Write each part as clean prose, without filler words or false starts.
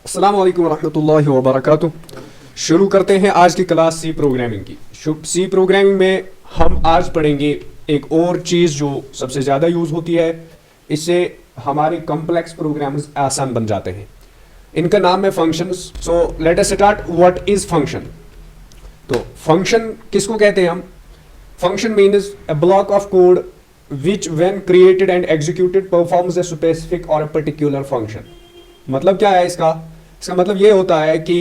अस्सलाम वालेकुम रहमतुल्लाहि व बरकातुहू। शुरू करते हैं आज की क्लास सी प्रोग्रामिंग की। सी प्रोग्रामिंग में हम आज पढ़ेंगे एक और चीज़ जो सबसे ज़्यादा यूज़ होती है। इससे हमारे कॉम्प्लेक्स प्रोग्राम्स आसान बन जाते हैं। इनका नाम है functions. So let us start. What is function? तो फंक्शन किसको कहते हैं हम? Function means a block of code which when created and executed performs a specific और अ पर्टिकुलर फंक्शन। मतलब क्या है इसका मतलब ये होता है कि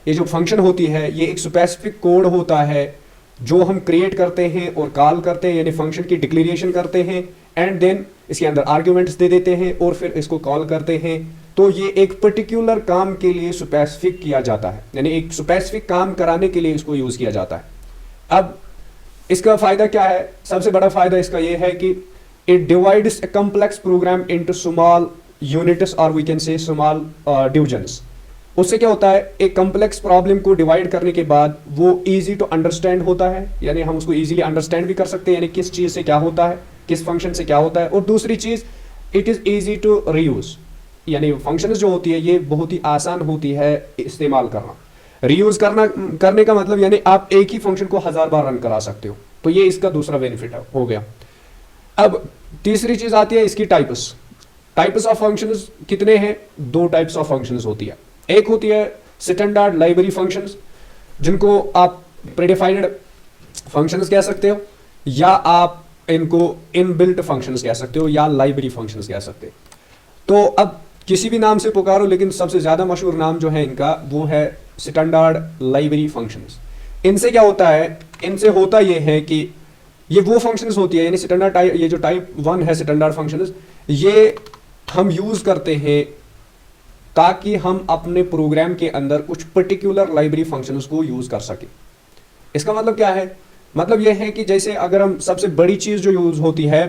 ये जो फंक्शन होती है ये एक स्पेसिफिक कोड होता है जो हम क्रिएट करते हैं और कॉल करते हैं, यानी फंक्शन की डिक्लेरेशन करते हैं एंड देन इसके अंदर आर्ग्यूमेंट्स दे देते हैं और फिर इसको कॉल करते हैं। तो ये एक पर्टिकुलर काम के लिए स्पेसिफिक किया जाता है, यानी एक स्पेसिफिक काम कराने के लिए इसको यूज किया जाता है। अब इसका फायदा क्या है? सबसे बड़ा फायदा इसका ये है कि it divides a complex program into small units और we can say small divisions. उससे क्या होता है, एक कॉम्प्लेक्स प्रॉब्लम को डिवाइड करने के बाद वो इजी टू अंडरस्टैंड होता है, यानी हम उसको इजीली अंडरस्टैंड भी कर सकते हैं, यानी किस चीज़ से क्या होता है, किस फंक्शन से क्या होता है। और दूसरी चीज़, it is easy to reuse, यानी फंक्शन जो होती है ये बहुत ही आसान होती है इस्तेमाल करना। रीयूज करने का मतलब यानी आप एक ही फंक्शन को 1000 बार रन करा सकते हो। तो ये इसका दूसरा बेनिफिट हो गया। अब तीसरी चीज़ आती है इसकी टाइप्स ऑफ फंक्शंस। कितने हैं? दो टाइप्स ऑफ फंक्शंस होती है। एक होती है स्टैंडर्ड लाइब्रेरी फंक्शंस, जिनको आप प्रीडिफाइंड फंक्शंस कह सकते हो, या आप इनको इनबिल्ट फंक्शंस कह सकते हो, या लाइब्रेरी फंक्शंस कह सकते हो। तो अब किसी भी नाम से पुकारो, लेकिन सबसे ज्यादा मशहूर नाम जो है इनका वो है स्टैंडर्ड लाइब्रेरी फंक्शंस। इनसे क्या होता है? इनसे होता यह है कि ये वो फंक्शंस होती है, यानी स्टैंडर्ड टाइप, ये जो टाइप 1 है स्टैंडर्ड फंक्शंस, ये हम यूज करते हैं ताकि हम अपने प्रोग्राम के अंदर कुछ पर्टिकुलर लाइब्रेरी फंक्शंस को यूज कर सके। इसका मतलब क्या है? मतलब यह है कि जैसे अगर हम सबसे बड़ी चीज जो यूज होती है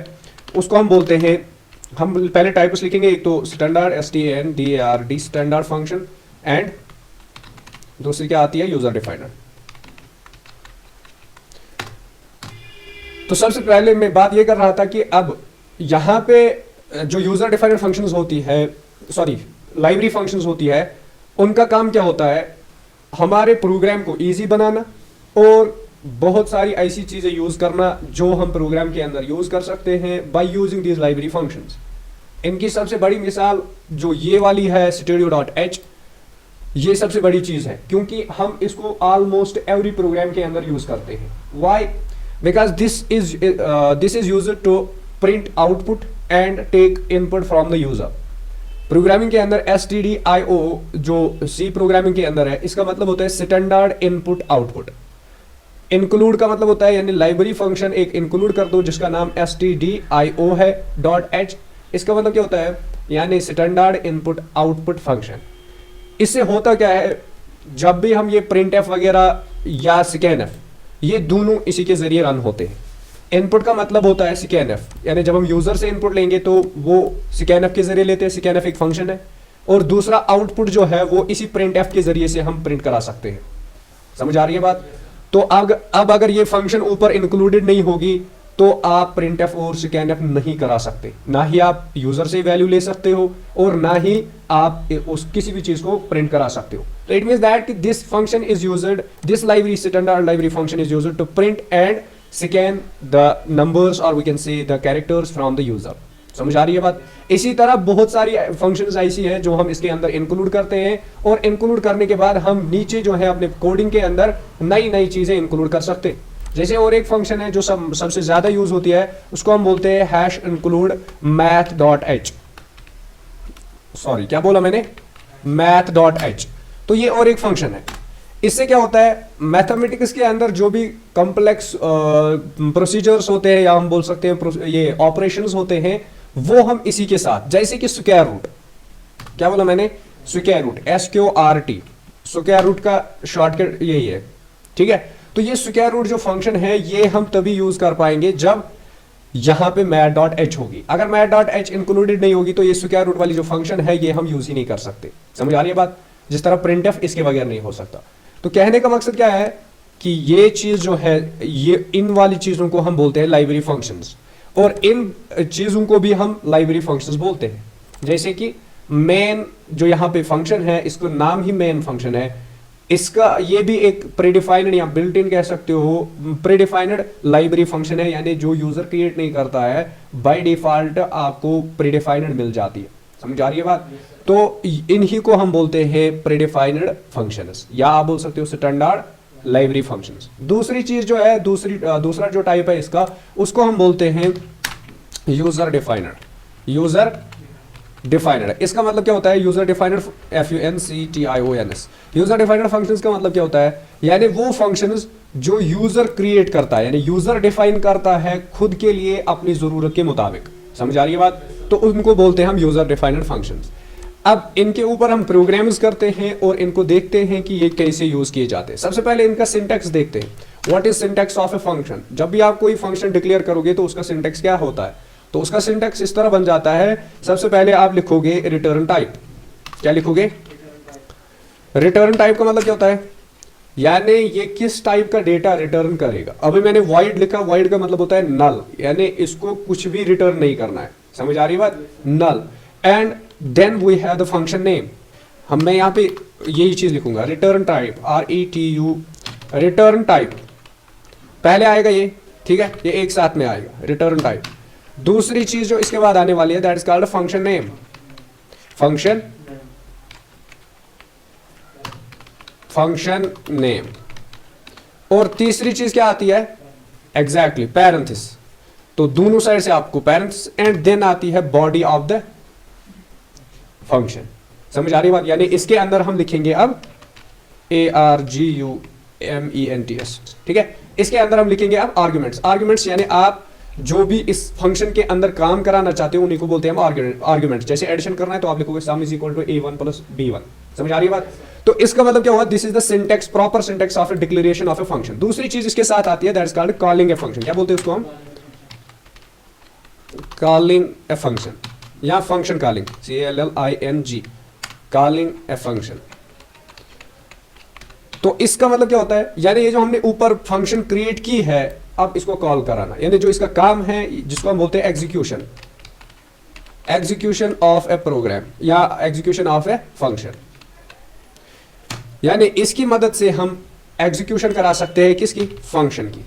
उसको हम बोलते हैं, हम पहले टाइप्स लिखेंगे। एक तो standard STANDARD standard function, and दूसरी क्या आती है? User definer. तो सबसे पहले मैं बात यह कर रहा था कि अब यहां पे जो यूजर डिफाइनर फंक्शंस होती है, सॉरी लाइब्रेरी फंक्शंस होती है, उनका काम क्या होता है? हमारे प्रोग्राम को इजी बनाना और बहुत सारी ऐसी चीजें यूज करना जो हम प्रोग्राम के अंदर यूज कर सकते हैं by using these library functions. इनकी सबसे बड़ी मिसाल जो ये वाली है stereo.h, ये सबसे बड़ी चीज है क्योंकि हम इसको ऑलमोस्ट एवरी प्रोग्राम के अंदर यूज करते हैं। Why? Because this is used to print output and take input from the user. Programming के अंदर STDIO जो सी प्रोग्रामिंग के अंदर है, इसका मतलब होता है स्टैंडर्ड इनपुट आउटपुट। इंक्लूड का मतलब होता है, यानी लाइब्रेरी फंक्शन एक इंक्लूड कर दो जिसका नाम STDIO है .h। इसका मतलब क्या होता है? यानी स्टैंडर्ड इनपुट आउटपुट फंक्शन। इससे होता क्या है, जब भी हम ये प्रिंट एफ वगैरह या स्कैनएफ, ये दोनों इसी के जरिए रन होते हैं। इनपुट का मतलब होता है स्कैनएफ, यानी जब हम यूजर से इनपुट लेंगे तो वो स्कैनएफ के जरिए लेते हैं, स्कैनएफ एक फंक्शन है। और दूसरा आउटपुट जो है वो इसी प्रिंट एफ के जरिए से हम प्रिंट करा सकते हैं। समझ आ रही है बात? तो अब अगर ये फंक्शन ऊपर इंक्लूडेड नहीं होगी तो आप प्रिंट एफ और स्कैनएफ नहीं करा सकते, ना ही आप यूजर से वैल्यू ले सकते हो और ना ही आप उस किसी भी चीज को प्रिंट करा सकते हो। तो it means that this function is used, this library standard library function is used to print and scan the numbers और we can say the characters from the user. समझ आ रही है बात? इसी तरह बहुत सारी फंक्शंस ऐसी हैं जो हम इसके अंदर इंक्लूड करते हैं, और इंक्लूड करने के बाद हम नीचे जो है अपने कोडिंग के अंदर नई नई चीजें इंक्लूड कर सकते हैं। जैसे और एक फंक्शन है जो सबसे ज्यादा यूज होती है, उसको हम बोलते हैं #include math.h। सॉरी, क्या बोला मैंने? math.h। तो ये और एक फंक्शन है। इससे क्या होता है, मैथमेटिक्स के अंदर जो भी कॉम्प्लेक्स प्रोसीजर्स होते हैं, या हम बोल सकते हैं ये ऑपरेशंस होते हैं, वो हम इसी के साथ, जैसे कि स्क्वायर रूट, क्या बोला मैंने? Square root, SQRT, square root का शॉर्टकट यही है, ठीक है। तो ये स्क्वायर रूट जो फंक्शन है ये हम तभी यूज कर पाएंगे जब यहां पे math.h होगी। अगर math.h इंक्लूडेड नहीं होगी तो ये स्क्वायर रूट वाली जो फंक्शन है ये हम यूज ही नहीं कर सकते। समझ आ रही है बात? जिस तरह प्रिंटफ इसके बगैर नहीं हो सकता। तो कहने का मकसद क्या है कि ये चीज जो है, ये इन वाली चीजों को हम बोलते हैं लाइब्रेरी फंक्शंस, और इन चीजों को भी हम लाइब्रेरी फंक्शंस बोलते हैं। जैसे कि मेन जो यहाँ पे फंक्शन है, इसको नाम ही मेन फंक्शन है, इसका ये भी एक प्रीडिफाइंड या बिल्ट इन कह सकते हो, प्रीडिफाइंड लाइब्रेरी फंक्शन है, यानी जो यूजर क्रिएट नहीं करता है बाय डिफॉल्ट आपको प्रीडिफाइंड मिल जाती है। समझ आ रही है बात? तो इन्हीं को हम बोलते हैं प्रीडिफाइंड फंक्शंस, या आप बोल सकते हो स्टैंडर्ड लाइब्रेरी फंक्शंस। दूसरी चीज जो है, दूसरा जो टाइप है इसका, उसको हम बोलते हैं यूजर डिफाइनड। यूजर डिफाइनड, इसका मतलब क्या होता है? User defined, FUNCTIONS। User defined functions का मतलब क्या होता है? यानी वो फंक्शंस जो यूजर क्रिएट करता है, यानी यूजर डिफाइन करता है खुद के लिए अपनी जरूरत के मुताबिक। समझ आ रही है बात? तो उनको बोलते हैं हम यूजर डिफाइनड फंक्शंस। अब इनके ऊपर हम प्रोग्राम्स करते हैं और इनको देखते हैं कि ये कैसे यूज किए जाते हैं। सबसे पहले इनका सिंटैक्स देखते हैं। What is syntax of a function? जब भी आप कोई फंक्शन डिक्लेयर करोगे तो उसका सिंटैक्स क्या होता है? तो उसका सिंटैक्स इस तरह बन जाता है, सबसे पहले आप लिखोगे रिटर्न टाइप। क्या लिखोगे? रिटर्न टाइप का मतलब क्या होता है? यानी ये किस टाइप का डेटा रिटर्न करेगा। अभी मैंने void लिखा, void का मतलब होता है नल, यानी इसको कुछ भी रिटर्न नहीं करना है। समझ आ रही बात? Null. And then we have the function name. मैं यहाँ पे यही चीज लिखूंगा, return type, RETU, return type पहले आएगा ये, ठीक है, ये एक साथ में आएगा रिटर्न टाइप। दूसरी चीज जो इसके बाद आने वाली है, that is called function name. Function name. और तीसरी चीज क्या आती है? Exactly parenthesis. तो दोनों साइड से आपको पैरेंथेसिस, एंड देन आती है बॉडी ऑफ द फंक्शन। समझ आ रही बात? यानी इसके अंदर हम लिखेंगे अब ARGUMENTS, ठीक है। इसके अंदर हम लिखेंगे अब आर्ग्यूमेंट्स। आर्ग्यूमेंट्स यानी आप जो भी इस फंक्शन के अंदर काम कराना चाहते हो उन्हीं को बोलते हैं हम आर्ग्यूमेंट्स। जैसे एडिशन करना है तो आप लिखोगे sum is equal to A1 plus B1। समझ आ रही है बात? तो इसका मतलब क्या हुआ? This is the syntax, proper syntax of A declaration of a function. दूसरी चीज इसके साथ आती है, that is called calling a function. क्या बोलते हैं उसको हम? कॉलिंग ए फंक्शन या function calling, CALLING, calling a function. तो इसका मतलब क्या होता है? यानी ये जो हमने ऊपर फंक्शन क्रिएट की है, अब इसको कॉल कराना, यानी जो इसका काम है जिसको हम बोलते हैं execution, execution of a program या एग्जीक्यूशन ऑफ ए फंक्शन। यानी इसकी मदद से हम एग्जीक्यूशन करा सकते हैं किसकी? फंक्शन की।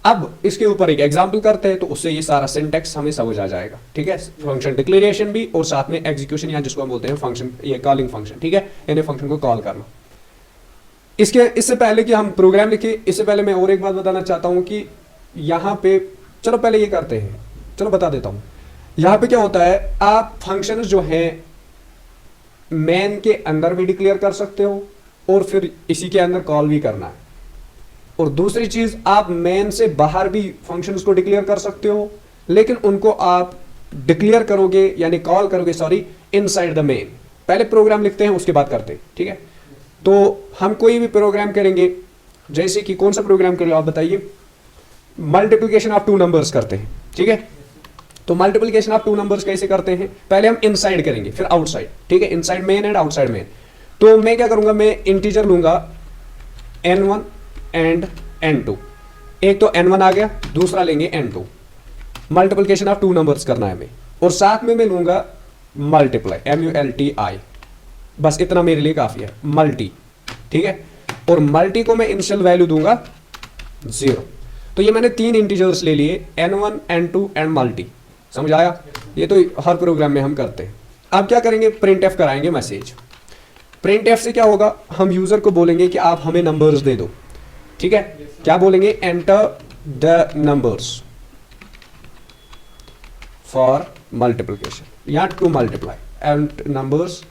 अब इसके ऊपर एक एग्जांपल करते हैं तो उससे ये सारा सिंटैक्स हमें समझ आ जाएगा, ठीक है। फंक्शन डिक्लेरेशन भी और साथ में एग्जीक्यूशन या जिसको हम बोलते हैं फंक्शन, ये कॉलिंग फंक्शन, ठीक है, यानी फंक्शन को कॉल करना। इससे पहले कि हम प्रोग्राम लिखे, इससे पहले मैं और एक बात बताना चाहता हूं कि यहाँ पे, चलो पहले ये करते हैं, चलो बता देता हूं। यहाँ पे क्या होता है, आप फंक्शंस जो हैं मेन के अंदर भी डिक्लेयर कर सकते हो और फिर इसी के अंदर कॉल भी करना है। और दूसरी चीज, आप मेन से बाहर भी फंक्शंस को डिक्लेयर कर सकते हो, लेकिन उनको आप डिक्लेयर करोगे यानी कॉल करोगे, सॉरी, इनसाइड द मेन। पहले प्रोग्राम लिखते हैं उसके बाद करते हैं, ठीक है। तो हम कोई भी प्रोग्राम करेंगे, जैसे कि कौन सा प्रोग्राम करें आप बताइए? मल्टीप्लिकेशन ऑफ टू नंबर्स करते हैं, ठीक है। तो मल्टीप्लिकेशन ऑफ टू नंबर्स कैसे करते हैं? पहले हम इनसाइड करेंगे फिर आउटसाइड, ठीक है, inside main and outside main. तो मैं क्या करूंगा, मैं इंटीजर लूंगा N1 एंड N2। एक तो N1 आ गया, दूसरा लेंगे N2। Multiplication of two numbers करना है हमें, और साथ में मैं लूंगा मल्टीप्लाई, MULTI। बस इतना मेरे लिए काफी है, मल्टी, ठीक है। और मल्टी को मैं इनिशियल वैल्यू दूंगा 0। तो ये मैंने 3 इंटीजर्स ले लिए, N1, N2 एंड मल्टी। समझ आया? ये तो हर प्रोग्राम में हम करते हैं। अब क्या करेंगे, प्रिंट एफ कराएंगे मैसेज। प्रिंट एफ से क्या होगा, हम यूजर को बोलेंगे कि आप हमें नंबर्स दे दो, ठीक है। क्या बोलेंगे, enter the numbers for multiplication या to multiply, and numbers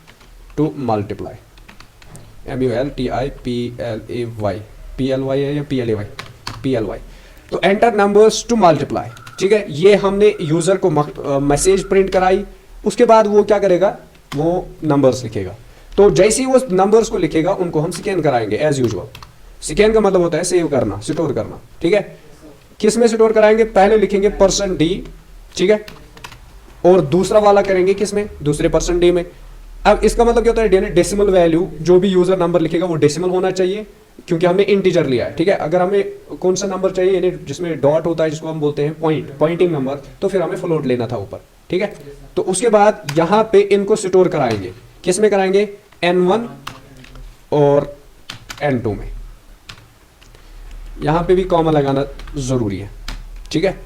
to multiply, MULTI PLAY, PLY है या PLAY, PLY। तो एंटर नंबर्स टू मल्टीप्लाई, ठीक है। ये हमने यूजर को मैसेज प्रिंट कराई, उसके बाद वो क्या करेगा, वो नंबर्स लिखेगा। तो जैसे ही वो नंबर्स को लिखेगा उनको हम स्कैन कराएंगे एज यूजुअल। स्कैन का मतलब होता है सेव करना, स्टोर करना, ठीक है। किस में स्टोर कराएंगे, पहले लिखेंगे %d, ठीक है, और दूसरा वाला करेंगे किस में, दूसरे %d में। अब इसका मतलब क्या होता है, डेसिमल वैल्यू, जो भी यूजर नंबर लिखेगा वो डेसिमल होना चाहिए, क्योंकि हमने इंटीजर लिया है, ठीक है। अगर हमें कौन सा नंबर चाहिए, यानी जिसमें डॉट होता है, जिसको हम बोलते हैं पॉइंटिंग नंबर, तो फिर हमें फ्लोट लेना था ऊपर, ठीक है। तो उसके बाद यहां पे इनको स्टोर कराएंगे, किस में कराएंगे, N1 और N2 में। यहां पे भी कॉमा लगाना जरूरी है, ठीक है,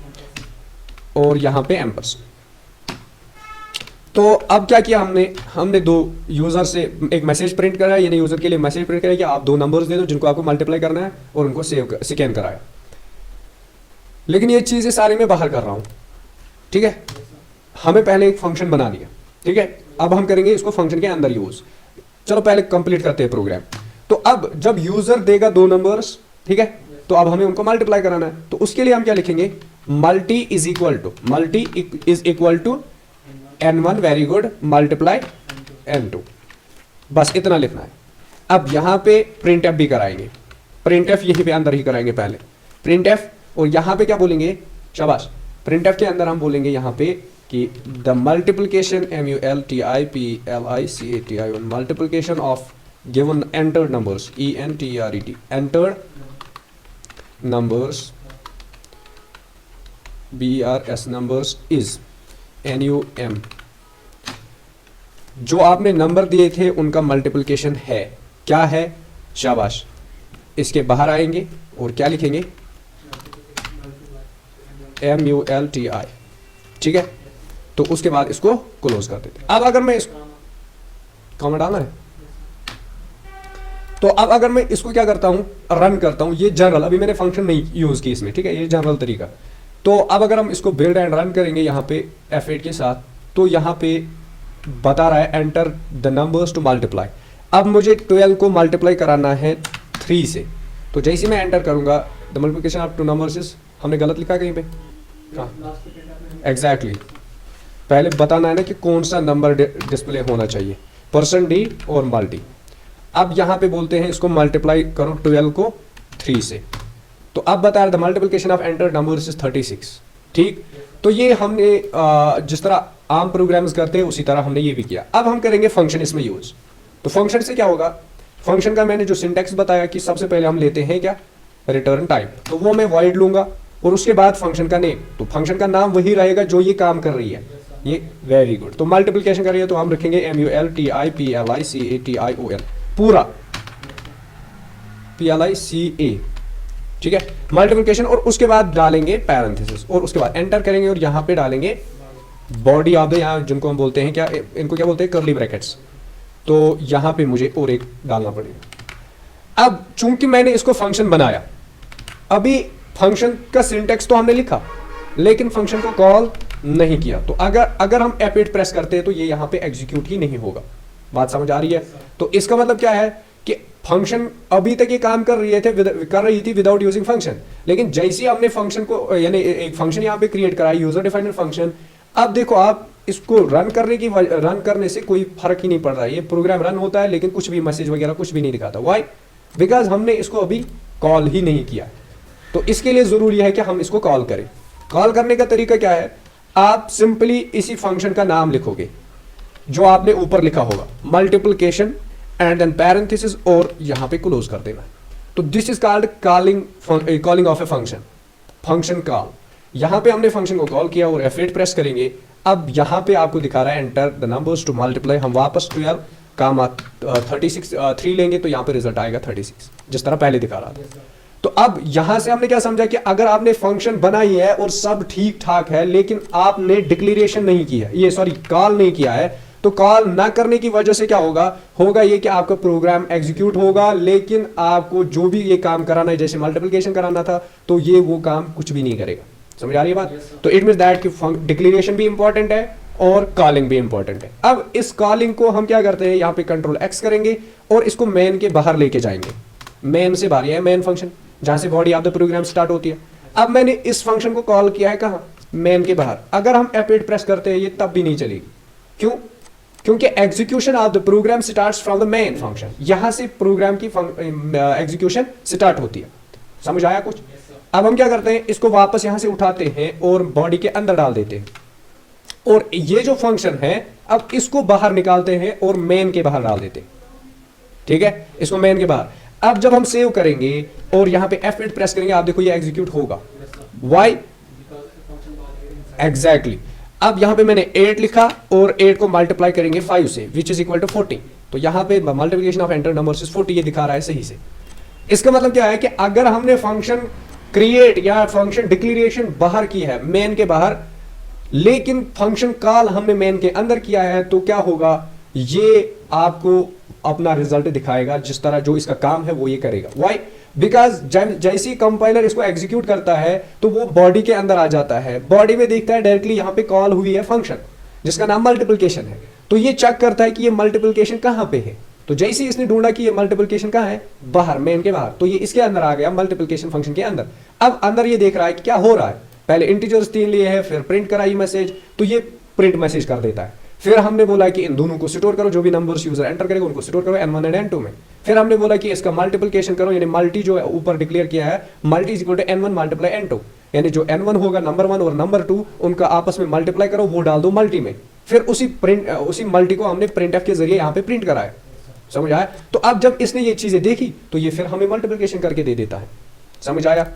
और यहां पे एम्परसेंड। तो अब क्या किया हमने दो यूजर से एक मैसेज प्रिंट करा, यानी यूजर के लिए मैसेज प्रिंट करा कि आप दो नंबर्स दे दो जिनको आपको मल्टीप्लाई करना है, और उनको स्कैन कराया। लेकिन ये चीजें सारी मैं बाहर कर रहा हूं, ठीक है। हमें पहले एक फंक्शन बना लिया, ठीक है। अब हम करेंगे इसको फंक्शन के अंदर यूज। चलो पहले कंप्लीट करते हैं प्रोग्राम। तो अब जब यूजर देगा दो नंबर्स, ठीक है, तो अब हमें उनको मल्टीप्लाई कराना है। तो उसके लिए हम क्या लिखेंगे, multi is equal to N1 very good multiply N2, बस इतना लिखना है। अब यहां पे प्रिंट एफ भी कराएंगे, प्रिंट एफ यहीं पे अंदर ही कराएंगे पहले प्रिंट एफ, और यहां पे क्या बोलेंगे, शाबाश, प्रिंट एफ के अंदर हम बोलेंगे यहां पे कि the multiplication MULTIPLICATI multiplication of given entered numbers ENTERED entered numbers BRS numbers is NUM, जो आपने नंबर दिए थे उनका मल्टीप्लिकेशन है, क्या है, शाबाश। इसके बाहर आएंगे और क्या लिखेंगे, MULTI, ठीक है। तो उसके बाद इसको क्लोज कर देते। अब अगर मैं इसको कॉमा डालना है, तो अब अगर मैं इसको क्या करता हूं, रन करता हूं, ये जनरल, अभी मैंने फंक्शन नहीं यूज की इसमें, ठीक है, ये जनरल तरीका। तो अब अगर हम इसको बिल्ड एंड रन करेंगे यहाँ पे F8 के साथ, तो यहाँ पे बता रहा है enter the numbers to multiply. अब मुझे 12 को मल्टीप्लाई कराना है 3 से। तो जैसे मैं एंटर करूंगा the multiplication of two numbers is, हमने गलत लिखा कहीं पे, कहाँ, एग्जैक्टली, पहले बताना है ना कि कौन सा नंबर डिस्प्ले होना चाहिए, %d और मल्टी। अब यहाँ पे बोलते हैं इसको मल्टीप्लाई करो 12 को 3 से। तो अब बता रहा the multiplication of enter numbers is 36, ठीक। तो ये हमने जिस तरह आम प्रोग्राम्स करते हैं उसी तरह हमने ये भी किया। अब हम करेंगे फंक्शन इसमें यूज। तो फंक्शन से क्या होगा, फंक्शन का मैंने जो सिंटैक्स बताया कि सबसे पहले हम लेते हैं क्या, रिटर्न टाइप, तो वो मैं वॉइड लूंगा, और उसके बाद फंक्शन का नेम, तो फंक्शन का नाम वही रहेगा जो ये काम कर रही है, ये वेरी गुड। तो मल्टीप्लिकेशन कर रही है तो हम रखेंगे MULTIPLICATION पूरा PLICA, ठीक है, मल्टीप्लिकेशन, और उसके बाद डालेंगे पैरेंथेसिस, और उसके बाद एंटर करेंगे और यहां पे डालेंगे बॉडी ऑफ द, यहाँ जिनको हम बोलते हैं क्या, इनको क्या बोलते हैं, कर्ली ब्रैकेट्स। तो यहां पे मुझे और एक डालना पड़ेगा। अब चूंकि मैंने इसको फंक्शन बनाया, अभी फंक्शन का सिंटेक्स तो हमने लिखा लेकिन फंक्शन को कॉल नहीं किया, तो अगर हम F8 प्रेस करते हैं तो ये यहां पे एग्जीक्यूट ही नहीं होगा। बात समझ आ रही है। तो इसका मतलब क्या है कि फंक्शन अभी तक ये काम कर रही थी विदाउट यूजिंग फंक्शन, लेकिन जैसे हमने फंक्शन को, यानी एक फंक्शन यहाँ पे क्रिएट करा, यूजर डिफाइंड फंक्शन, अब देखो आप इसको रन करने से कोई फर्क ही नहीं पड़ रहा है, ये प्रोग्राम रन होता है लेकिन कुछ भी मैसेज वगैरह कुछ भी नहीं दिखाता। व्हाई, बिकॉज हमने इसको अभी कॉल ही नहीं किया। तो इसके लिए जरूरी है कि हम इसको कॉल करें। कॉल करने का तरीका क्या है, आप सिंपली इसी फंक्शन का नाम लिखोगे जो आपने ऊपर लिखा होगा, मल्टीप्लिकेशन एंड देन पैरेंथेसिस, और यहां पे क्लोज कर देना। तो this is called calling of a function call. यहां पे हमने फंक्शन को कॉल किया और F8 प्रेस करेंगे। अब यहां पे आपको दिखा रहा है enter the numbers to multiply, हम वापस 12 कामा 36 3 लेंगे तो यहां पे रिजल्ट आएगा 36, जिस तरह पहले दिखा रहा था। तो अब यहां से हमने क्या समझा कि अगर आपने फंक्शन बनाई है और सब ठीक ठाक है लेकिन आपने डिक्लेरेशन नहीं की है, ये सॉरी कॉल नहीं किया है, तो कॉल ना करने की वजह से क्या होगा ये कि आपका प्रोग्राम एग्जीक्यूट होगा, लेकिन आपको जो भी ये काम कराना है, जैसे मल्टीप्लिकेशन कराना था, तो ये वो काम कुछ भी नहीं करेगा। समझ आ रही है बात। तो इट मींस दैट कि डिक्लेरेशन भी इंपॉर्टेंट है और कॉलिंग भी इंपॉर्टेंट है। अब इस कॉलिंग को हम क्या करते हैं, यहाँ पे कंट्रोल X करेंगे और इसको मेन के बाहर लेके जाएंगे। मेन से बाहर, है मेन फंक्शन जहां से body of the program start होती है। अब मैंने इस फंक्शन को कॉल किया है कहाँ, मेन के बाहर। अगर हम F8 प्रेस करते हैं ये तब भी नहीं चलेगी। क्यों? क्योंकि execution of the program starts from the main function, यहां से प्रोग्राम की एग्जीक्यूशन स्टार्ट होती है। समझ आया कुछ? अब हम क्या करते हैं, इसको वापस यहां से उठाते हैं और बॉडी के अंदर डाल देते हैं, और ये जो फंक्शन है अब इसको बाहर निकालते हैं और मेन के बाहर डाल देते हैं। ठीक है, इसको मेन के बाहर। अब जब हम सेव करेंगे और यहां पे F8 प्रेस करेंगे, आप देखो ये एग्जीक्यूट होगा। वाई? एग्जैक्टली। अब यहाँ पे मैंने 8 लिखा और 8 को मल्टीप्लाई करेंगे 5 से विच इज इक्वल टू 40। तो यहाँ पे multiplication of enter numbers is 40, ये दिखा रहा है सही से। इसका मतलब क्या है कि अगर हमने फंक्शन क्रिएट या फंक्शन डिक्लेरेशन बाहर की है मेन के बाहर, लेकिन फंक्शन कॉल हमने मेन के अंदर किया है, तो क्या होगा, ये आपको अपना रिजल्ट दिखाएगा जिस तरह जो इसका काम है वो ये करेगा। वाई? बिकॉज जैसी कंपाइलर इसको एग्जीक्यूट करता है तो वो बॉडी के अंदर आ जाता है, बॉडी में देखता है डायरेक्टली यहाँ पे कॉल हुई है फंक्शन जिसका नाम मल्टीप्लिकेशन है, तो ये चेक करता है कि ये मल्टीप्लिकेशन कहाँ पे है। तो जैसे ही इसने ढूंढा कि ये मल्टीप्लिकेशन कहाँ है, बाहर मेन के बाहर, तो ये इसके अंदर आ गया मल्टीप्लिकेशन फंक्शन के अंदर। अब अंदर ये देख रहा है कि क्या हो रहा है, पहले इंटीजर्स 3 लिए हैं, फिर प्रिंट कराई मैसेज, तो ये प्रिंट मैसेज कर देता है। फिर हमने बोला कि इन दोनों को स्टोर करो, जो भी नंबर्स यूजर एंटर करेगा उनको स्टोर करो n1 एंड n2 में। फिर हमने बोला कि इसका मल्टीप्लिकेशन करो, यानी मल्टी जो ऊपर डिक्लेयर किया है multi is equal to n1 multiply n2, यानी जो n1 होगा नंबर 1 और नंबर 2 उनका आपस में मल्टीप्लाई करो, वो डाल दो मल्टी में। फिर उसी मल्टी को हमने प्रिंट एफ के जरिए यहाँ पे प्रिंट कराया। समझ आया? तो अब जब इसने ये चीजें देखी तो ये फिर हमें मल्टीप्लिकेशन करके दे देता है। समझ आया?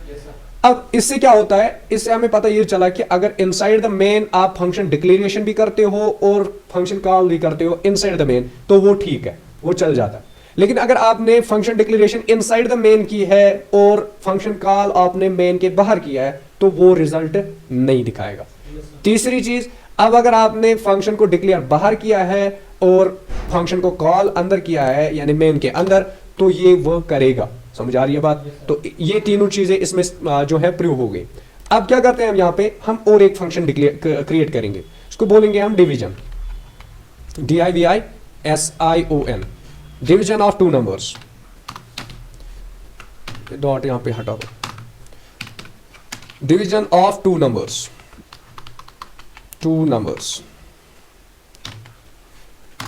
अब इससे क्या होता है, इससे हमें पता ये चला कि अगर इनसाइड द मेन आप फंक्शन डिक्लेरेशन भी करते हो और फंक्शन कॉल भी करते हो इनसाइड द मेन, तो वो ठीक है, वो चल जाता है। लेकिन अगर आपने function declaration inside the main की है और फंक्शन कॉल आपने मेन के बाहर किया है, तो वो रिजल्ट नहीं दिखाएगा। तीसरी चीज, अब अगर आपने फंक्शन को डिक्लेयर बाहर किया है और फंक्शन को कॉल अंदर किया है यानी मेन के अंदर, तो ये वो करेगा। समझ आ रही है बात? तो ये तीनों चीजें इसमें जो है प्रूव हो गई। अब क्या करते हैं हम यहाँ पे, हम और एक फंक्शन क्रिएट करेंगे, उसको बोलेंगे हम division, DIVISION, division of 2 numbers. Dot यहाँ पे हटा दो, डिवीजन ऑफ 2 नंबर्स, 2 नंबर्स।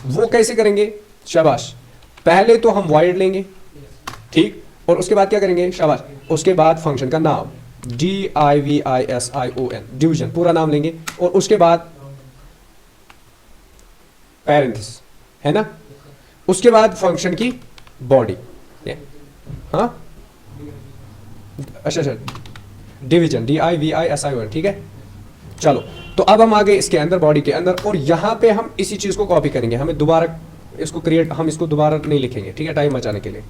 वो कैसे करेंगे? शाबाश, पहले तो हम वॉइड लेंगे, ठीक, और उसके बाद क्या करेंगे? शाबाश, उसके बाद फंक्शन का नाम DIVISION, डिवीजन पूरा नाम लेंगे, और उसके बाद पैरेंथेसिस, है ना, उसके बाद फंक्शन की बॉडी। हाँ, अच्छा, डिवीजन DIVISION, ठीक है। चलो, तो अब हम आगे इसके अंदर बॉडी के अंदर, और यहां पे हम इसी चीज को कॉपी करेंगे, हमें दोबारा इसको हम इसको दोबारा नहीं लिखेंगे, ठीक है, टाइम बचाने के लिए।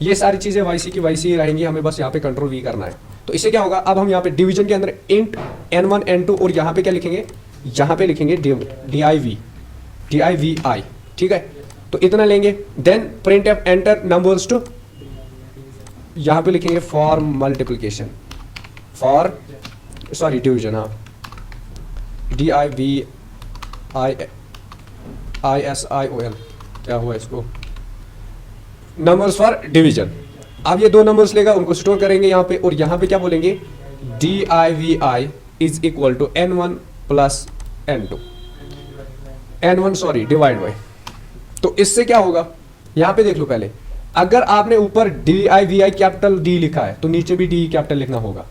ये सारी चीजें YC की YC रहेंगी, हमें बस यहाँ पे कंट्रोल V करना है। तो इससे क्या होगा, अब हम यहाँ पे डिवीजन के अंदर इंट n1 n2, और यहाँ पे क्या लिखेंगे, यहाँ पे लिखेंगे DIVI, ठीक है। तो इतना लेंगे, then print F enter numbers two, यहाँ पे लिखेंगे फॉर मल्टीप्लिकेशन, डिवीजन, हाँ, DIVISION, क्या हुआ इसको, नंबर्स फॉर डिवीजन। अब ये 2 नंबर्स लेगा, उनको स्टोर करेंगे यहाँ पे, और यहाँ पे क्या बोलेंगे, DIVI is equal to n1 plus n2, divide by. तो इससे क्या होगा, यहाँ पे देख लो, पहले अगर आपने ऊपर DIVI कैपिटल D लिखा है तो नीचे भी D कैपिटल लिखना होगा।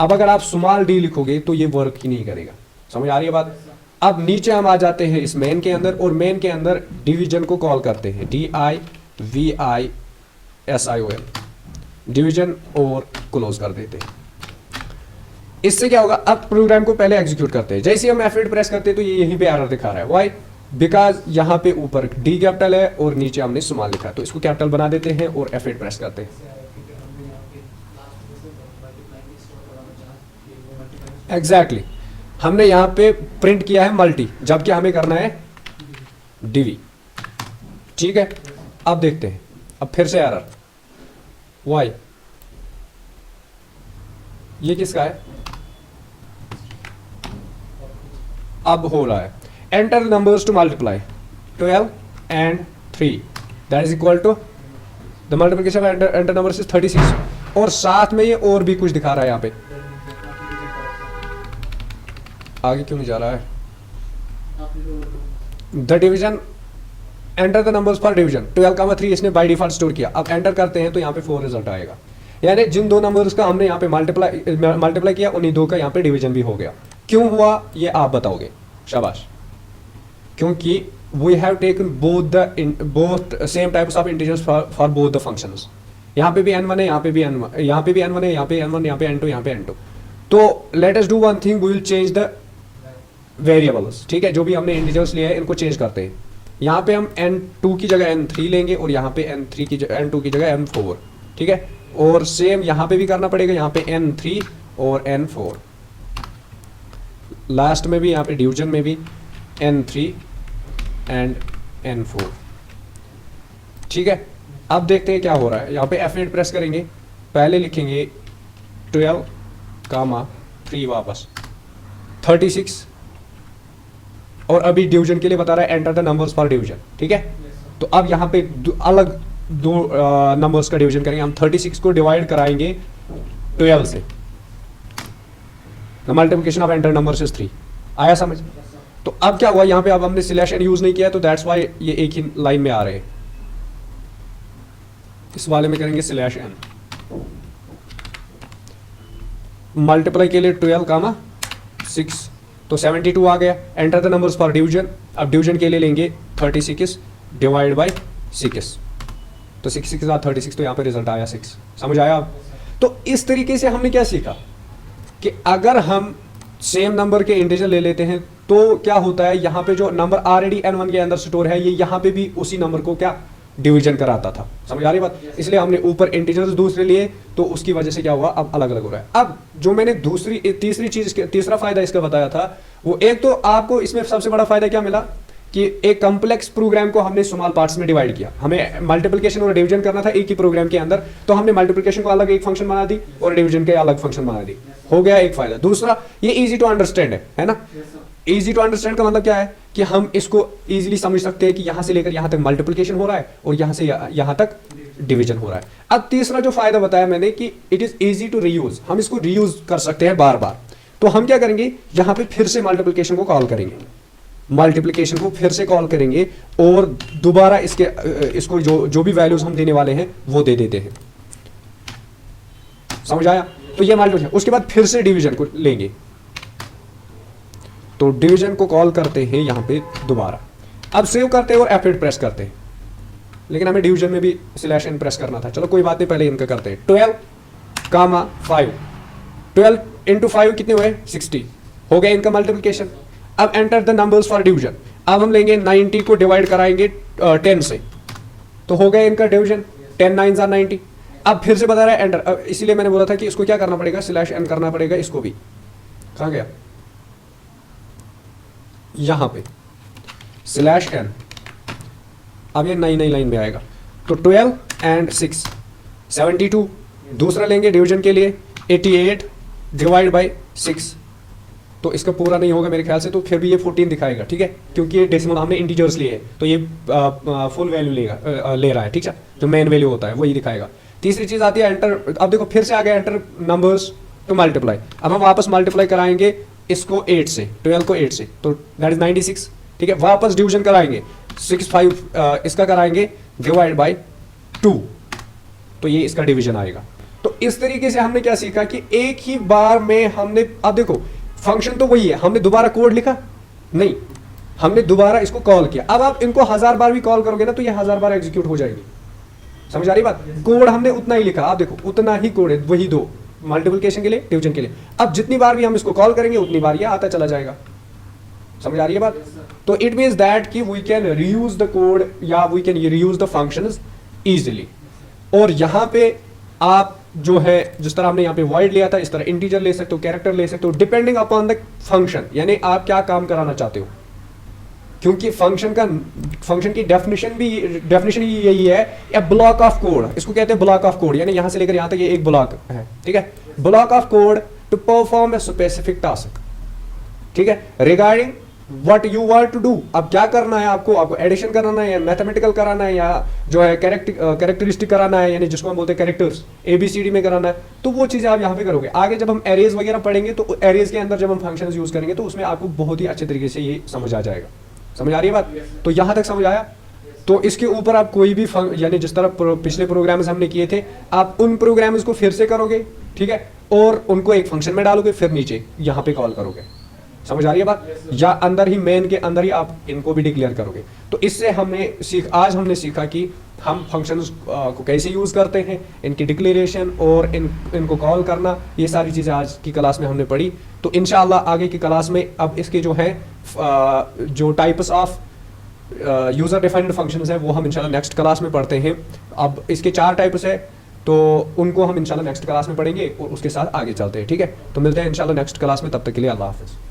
अब अगर आप स्मॉल d लिखोगे तो ये वर्क ही नहीं करेगा। समझ आ रही है बात? अब नीचे हम आ जाते हैं इस मेन के अंदर, और मेन के अंदर डिवीजन को कॉल करते हैं DIVISION, डिवीजन, और क्लोज कर देते हैं। इससे क्या होगा, अब प्रोग्राम को पहले एग्जीक्यूट करते हैं, जैसे हम F8 प्रेस करते हैं तो ये यहीं पे एरर दिखा रहा है। व्हाई? बिकॉज यहाँ पे ऊपर D कैपिटल है और नीचे हमने स्मॉल लिखा है, तो इसको कैपिटल बना देते हैं और F8 प्रेस करते हैं। एग्जैक्टली, हमने यहाँ पे प्रिंट किया है मल्टी, जबकि हमें करना है DV, ठीक है। अब देखते हैं, अब फिर से एरर, वाई, ये किसका है, अब हो रहा है, enter numbers to multiply 12 and 3, that is equal to the multiplication enter numbers is 36, और साथ में ये और भी कुछ दिखा रहा है यहाँ पे, आगे क्यों नहीं जा रहा है, the division, enter the numbers for division 12,3 इसने बाय डिफॉल्ट स्टोर किया। अब एंटर करते हैं तो यहाँ पे 4 रिजल्ट आएगा, यानी जिन 2 नंबर्स का हमने यहाँ पे मल्टीप्लाई किया उन्हीं 2 का यहाँ पे डिवीजन भी हो गया। क्यों हुआ ये आप बताओगे? शाबाश, क्योंकि we have taken both same types of integers for both the functions. यहाँ पे भी n1 है, यहाँ पे भी n1, यहाँ पे भी n1 है, यहाँ पे n1, यहाँ पे n2, यहाँ पे n2। तो let us do one thing, we will change the variables, ठीक है, जो भी हमने इंटीजर्स लिए हैं इनको चेंज करते हैं। यहाँ पे हम n2 की जगह n3 लेंगे और यहाँ पे n2 की जगह n4, ठीक है। और सेम यहाँ पे भी करना पड़ेगा, यहाँ पे n3 और n4, लास्ट में भी यहाँ पे डिवीजन में भी n3 एंड n4, ठीक है। अब देखते हैं क्या हो रहा है। यहाँ पे F8 प्रेस करेंगे, पहले लिखेंगे 12 कामा 3 वापस 36, और अभी डिवीजन के लिए बता रहा है enter the numbers for division, ठीक है। तो अब यहाँ पे अलग दो नंबर्स का डिवीजन करेंगे हम। 36 को डिवाइड कराएंगे 12 से, the multiplication of enter numbers is 3। आया समझ? तो अब क्या हुआ, यहाँ पे अब हमने स्लैश एन यूज नहीं किया, तो दैट्स वाई ये एक ही लाइन में आ रहे हैं। इस वाले में करेंगे स्लैश एन, मल्टीप्लाई के लिए 12 कामा 6, तो 72 आ गया। Enter the numbers for division, अब डिवीजन के लिए लेंगे 36 डिवाइड बाई 6, तो 6 के साथ 36, तो यहाँ पे रिजल्ट आया 6। समझ आया आप? तो इस तरीके से हमने क्या सीखा कि अगर हम सेम नंबर के इंटीजर ले लेते हैं तो क्या होता है, यहाँ पे जो नंबर ऑलरेडी n1 के अंदर स्टोर है, ये यहाँ पे भी उसी नंबर को क्या डिवीजन कराता था। समझ आ रही बात? इसलिए हमने ऊपर इंटीजर्स दूसरे लिए, तो उसकी वजह से क्या हुआ, अब अलग अलग हो रहा है। अब जो मैंने तीसरा फायदा इसका बताया था, वो एक तो आपको इसमें सबसे बड़ा फायदा क्या मिला कि एक कॉम्प्लेक्स प्रोग्राम को हमने स्मॉल पार्ट्स में डिवाइड किया। हमें मल्टीप्लिकेशन और डिवीजन करना था एक ही प्रोग्राम के अंदर, तो हमने मल्टीप्लिकेशन को अलग एक फंक्शन बना दी और डिवीजन के अलग फंक्शन बना दी। हो गया एक फायदा। दूसरा, ये इजी टू अंडरस्टैंड है ना। इजी टू अंडरस्टैंड का मतलब क्या है कि हम इसको इजीली समझ सकते हैं कि यहां से लेकर यहां तक मल्टीप्लिकेशन हो रहा है और यहां से यहां तक डिवीजन हो रहा है। अब तीसरा जो फायदा बताया मैंने कि it is easy to reuse, हम इसको रीयूज कर सकते हैं बार बार। तो हम क्या करेंगे, यहां पे फिर से मल्टीप्लिकेशन को कॉल करेंगे, मल्टीप्लिकेशन को फिर से कॉल करेंगे और दोबारा इसको जो भी वैल्यूज हम देने वाले हैं वो दे देते हैं। समझ आया? तो ये मल्टीप्लिकेशन, उसके बाद फिर से डिवीजन को लेंगे, तो डिवीजन को कॉल करते हैं यहां पे दोबारा। अब सेव करते हैं और F8 प्रेस करते हैं, लेकिन हमें डिवीजन में भी स्लैश एन प्रेस करना था। चलो कोई बात नहीं, पहले इनका करते हैं। 12 कामा 5, 12 इंटू 5 कितने हुए, 60 हो गया इनका मल्टीप्लिकेशन। अब enter the numbers for division, अब हम लेंगे 90 को डिवाइड कराएंगे 10 से, तो हो गया इनका डिवीजन, 10 9 are 90। अब फिर से बता रहा है एंटर, इसीलिए मैंने बोला था कि इसको क्या करना पड़ेगा, स्लैश एन करना पड़ेगा। इसको भी कहाँ गया, यहां पे स्लैश एन, अब ये नई लाइन में आएगा। तो 12 एंड 6 72, दूसरा लेंगे डिवीजन के लिए 88 डिवाइड बाई 6, तो इसका पूरा नहीं होगा मेरे ख्याल से, तो फिर भी ये 14 दिखाएगा, ठीक है, क्योंकि ये डेसिमल हमने इंटीजर्स लिए हैं, तो ये फुल वैल्यू ले रहा है, ठीक है, जो मेन वैल्यू होता है वही दिखाएगा। तीसरी चीज आती है एंटर, अब देखो फिर से आ गया एंटर नंबर्स टू मल्टीप्लाई। अब हम वापस मल्टीप्लाई कराएंगे इसको 8 से, 12 को 8 से, तो दैट इज 96, ठीक है। वापस डिवीजन कराएंगे 65 इसका कराएंगे डिवाइड बाई 2, तो ये इसका डिवीजन आएगा। तो इस तरीके से हमने क्या सीखा कि एक ही बार में हमने, अब देखो फंक्शन तो वही है, हमने दोबारा कोड लिखा नहीं, हमने दोबारा इसको कॉल किया। अब आप इनको 1000 बार भी कॉल करोगे ना तो ये 1000 बार एग्जीक्यूट हो जाएगी। समझ आ रही बात? कोड हमने उतना ही लिखा, आप देखो उतना ही कोड है, वही दो, मल्टीप्लिकेशन के लिए डिवीजन के लिए। अब जितनी बार भी हम इसको कॉल करेंगे उतनी बार ये आता चला जाएगा। समझ आ रही है बात? तो इट मीन्स दैट कि we can reuse the code या we can reuse the functions easily. और यहाँ पे आप जो है, जिस तरह हमने यहाँ पे वॉइड लिया था, इस तरह इंटीजर ले सकते हो, कैरेक्टर ले सकते हो, डिपेंडिंग अपॉन द फंक्शन, यानी आप क्या काम कराना चाहते हो। क्योंकि फंक्शन की डेफिनेशन ही यही है, ए ब्लॉक ऑफ कोड, इसको कहते हैं ब्लॉक ऑफ कोड, यानी यहां से लेकर यहां तक ये एक ब्लॉक है, ठीक है, block of code to perform a specific task, ठीक है, regarding what you want to do. अब क्या करना है आपको एडिशन कराना है या मैथमेटिकल कराना है या जो है कैरेक्टरिस्टिक कराना है, यानी जिसको हम बोलते हैं कैरेक्टर्स ABCD में कराना है, तो वो चीजें आप यहाँ पे करोगे। आगे जब हम एरेज वगैरह पढ़ेंगे तो एरेज के अंदर जब हम फंक्शंस यूज करेंगे तो उसमें आपको बहुत ही अच्छे तरीके से ये समझ आ जाएगा। समझ आ रही है बात? तो यहाँ तक समझ आया? तो इसके ऊपर आप कोई भी यानी जिस तरह पिछले प्रोग्राम्स हमने किए थे, आप उन प्रोग्राम्स को फिर से करोगे, ठीक है, और उनको एक फंक्शन में डालोगे, फिर नीचे यहाँ पे कॉल करोगे। समझ आ रही है बात? या अंदर ही मेन के अंदर ही आप इनको भी डिक्लेयर करोगे। तो इससे आज हमने सीखा कि हम फंक्शंस को कैसे यूज़ करते हैं, इनकी डिक्लेरेशन और इनको कॉल करना, ये सारी चीज़ें आज की क्लास में हमने पढ़ी। तो इंशाल्लाह आगे की क्लास में अब इसके जो हैं जो types of user defined functions हैं वो हम इंशाल्लाह नेक्स्ट क्लास में पढ़ते हैं। अब इसके 4 टाइप्स है, तो उनको हम इंशाल्लाह नेक्स्ट क्लास में पढ़ेंगे और उसके साथ आगे चलते हैं। ठीक है, तो मिलते हैं इंशाल्लाह नेक्स्ट क्लास में, तब तक के लिए अल्लाह हाफ़िज़।